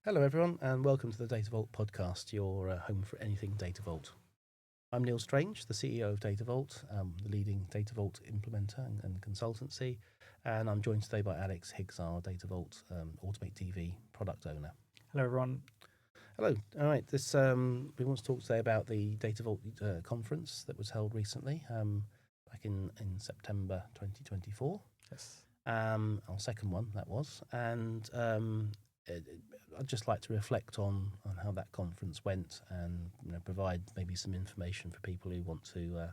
Hello, everyone, and welcome to the Data Vault podcast, your home for anything Data Vault. I'm Neil Strange, the CEO of Data Vault, the leading Data Vault implementer and consultancy, and I'm joined today by Alex Higgs, our Data Vault Automate DV product owner. Hello, everyone. Hello. All right. We want to talk today about the Data Vault conference that was held recently, back in September 2024. Yes. Our second one that was, and I'd just like to reflect on how that conference went, and provide maybe some information for people who want to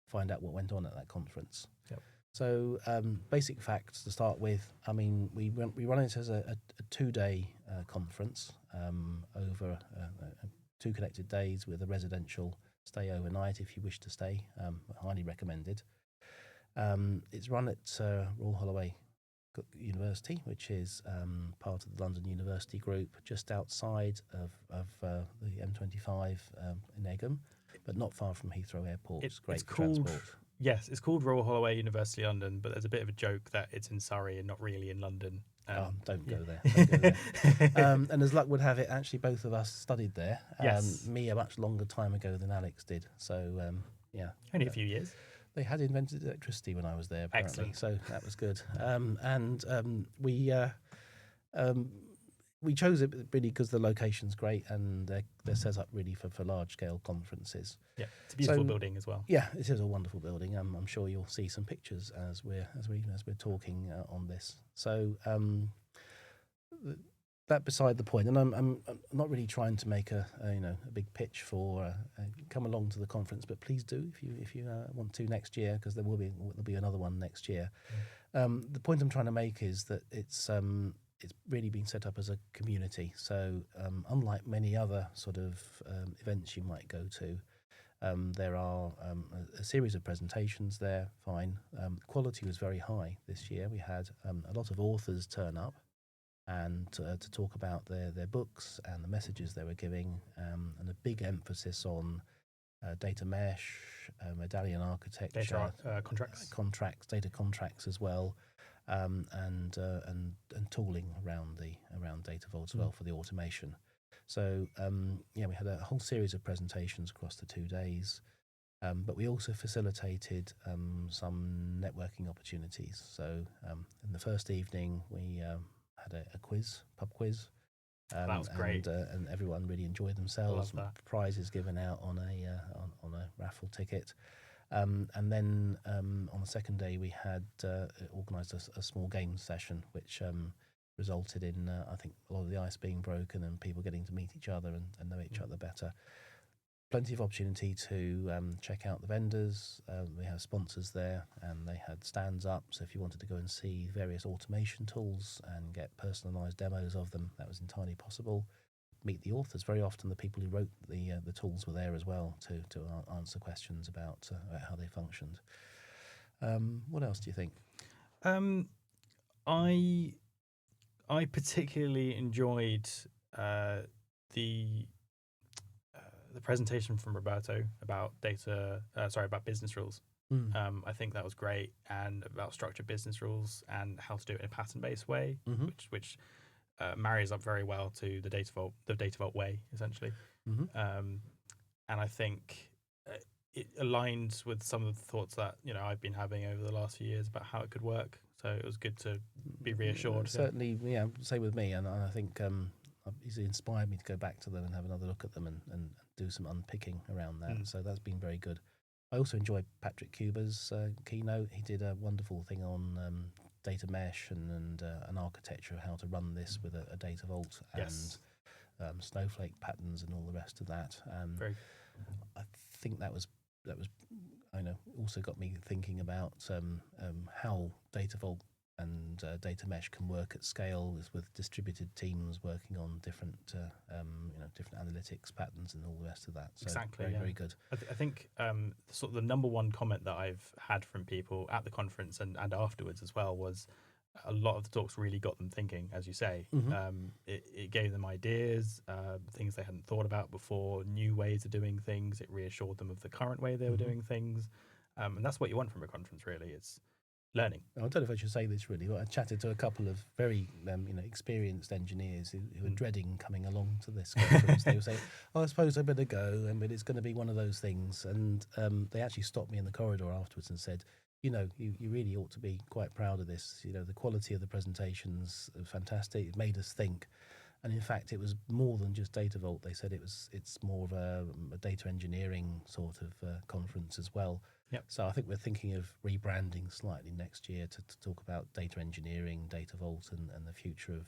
find out what went on at that conference. Yep. So, basic facts to start with. I mean, we run it as a 2-day conference over 2 connected days with a residential stay overnight if you wish to stay. Highly recommended. It's run at Royal Holloway University, which is part of the London University Group, just outside of the M25 in Egham, but not far from Heathrow Airport. It's great for transport. Yes, it's called Royal Holloway University London, but there's a bit of a joke that it's in Surrey and not really in London. Don't go there. Don't go there. And as luck would have it, actually both of us studied there. Yes. Me a much longer time ago than Alex did. So yeah, Only a few years. they had invented electricity when I was there, apparently. Excellent. So that was good. We chose it really because the location's great and they're set up really for large scale conferences. Yeah, it's a beautiful building as well. Yeah, it is a wonderful building. I'm sure you'll see some pictures as we're talking on this. So that beside the point, and I'm not really trying to make a big pitch for come along to the conference, but please do if you want to next year, because there'll be another one next year. The point I'm trying to make is that it's really been set up as a community. So unlike many other sort of events you might go to, there are a series of presentations there. Fine. Quality was very high this year. We had a lot of authors turn up and to talk about their books and the messages they were giving, and a big emphasis on data mesh, medallion architecture, contracts, data contracts as well, and tooling around Data Vault as well for the automation. So we had a whole series of presentations across the 2 days, but we also facilitated some networking opportunities. So in the first evening, we had a pub quiz. That was great, and everyone really enjoyed themselves. Love that. Prizes given out on a raffle ticket. And then on the second day, we had organised a small game session, which resulted in, I think, a lot of the ice being broken and people getting to meet each other and know each other better. Plenty of opportunity to check out the vendors. We have sponsors there, and they had stands up. So if you wanted to go and see various automation tools and get personalised demos of them, that was entirely possible. Meet the authors. Very often the people who wrote the tools were there as well to answer questions about how they functioned. What else do you think? I particularly enjoyed the presentation from Roberto about about business rules. I think that was great, and about structured business rules and how to do it in a pattern-based way, which marries up very well to the Data Vault way, essentially. And I think it aligns with some of the thoughts that I've been having over the last few years about how it could work. So it was good to be reassured. Certainly, same with me, and I think he's inspired me to go back to them and have another look at them and do some unpicking around that. So that's been very good. I also enjoyed Patrick Cuba's keynote. He did a wonderful thing on data mesh and an architecture of how to run this with a data vault and snowflake patterns and all the rest of that. I think that was also got me thinking about how data vault and data mesh can work at scale with distributed teams working on different analytics patterns and all the rest of that. So exactly, very good. I think sort of the number one comment that I've had from people at the conference and afterwards as well was a lot of the talks really got them thinking, as you say. It gave them ideas, things they hadn't thought about before, new ways of doing things. It reassured them of the current way they were doing things. And that's what you want from a conference, really. It's learning. I don't know if I should say this really, but I chatted to a couple of very experienced engineers who were dreading coming along to this conference. They were saying, "Oh, I suppose I better go, but it's going to be one of those things." And they actually stopped me in the corridor afterwards and said, "You really ought to be quite proud of this. The quality of the presentations are fantastic. It made us think." And in fact, it was more than just Data Vault. They said it's more of a data engineering sort of conference as well. Yep. So I think we're thinking of rebranding slightly next year to talk about data engineering, Data Vault, and the future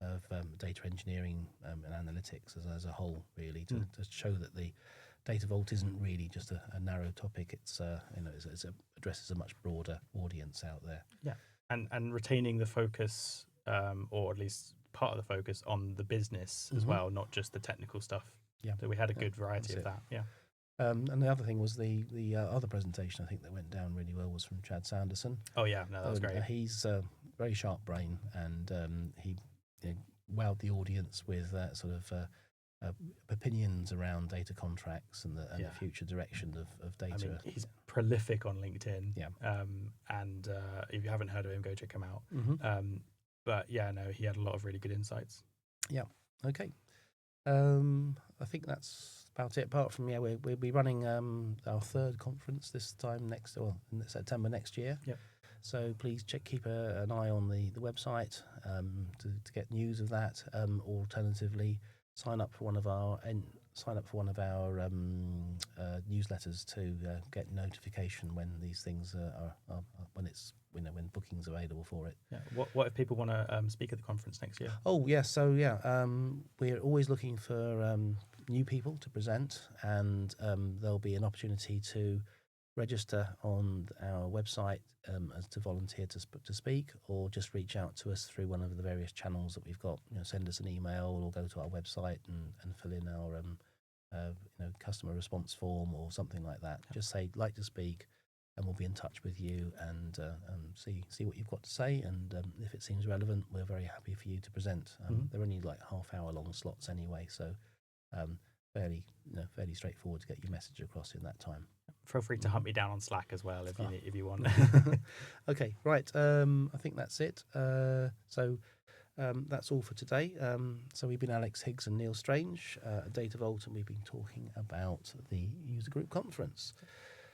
of data engineering and analytics as a whole, really, to show that the Data Vault isn't really just a narrow topic. It addresses a much broader audience out there. Yeah, and retaining the focus, or at least part of the focus on the business as well, not just the technical stuff. Yeah. So we had a good variety of that. Yeah. And the other thing was the other presentation I think that went down really well was from Chad Sanderson. Oh yeah, no, that was great. He's a very sharp brain, and he wowed the audience with sort of opinions around data contracts and the future direction of data. I mean, he's prolific on LinkedIn. Yeah. And if you haven't heard of him, go check him out. But yeah, no, he had a lot of really good insights. Yeah. Okay. I think that's about it. Apart from we'll be running our third conference this time in September next year. Yep. So please keep an eye on the website to get news of that. Alternatively, sign up for one of our newsletters to get notification when these things are when booking's available for it. Yeah. What if people want to speak at the conference next year? Oh yes, so we're always looking for new people to present, and there'll be an opportunity to register on our website as to volunteer to speak, or just reach out to us through one of the various channels that we've got. Send us an email or go to our website and fill in our customer response form or something like that. Just say like to speak, and we'll be in touch with you and see what you've got to say. And if it seems relevant, we're very happy for you to present. They're only like half-hour long slots anyway, so fairly straightforward to get your message across in that time. Feel free to hunt me down on Slack as well if you want. Okay, right. I think that's it. So that's all for today. So we've been Alex Higgs and Neil Strange at Data Vault, and we've been talking about the user group conference.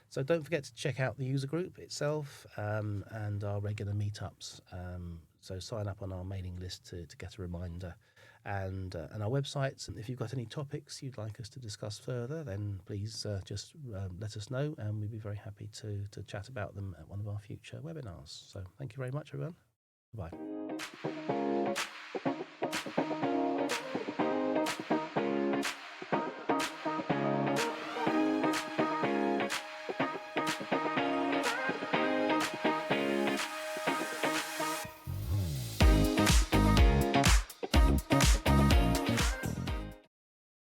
So don't forget to check out the user group itself and our regular meetups. So sign up on our mailing list to get a reminder. And our websites. And if you've got any topics you'd like us to discuss further, then please just let us know, and we'd be very happy to chat about them at one of our future webinars. So thank you very much, everyone. Bye.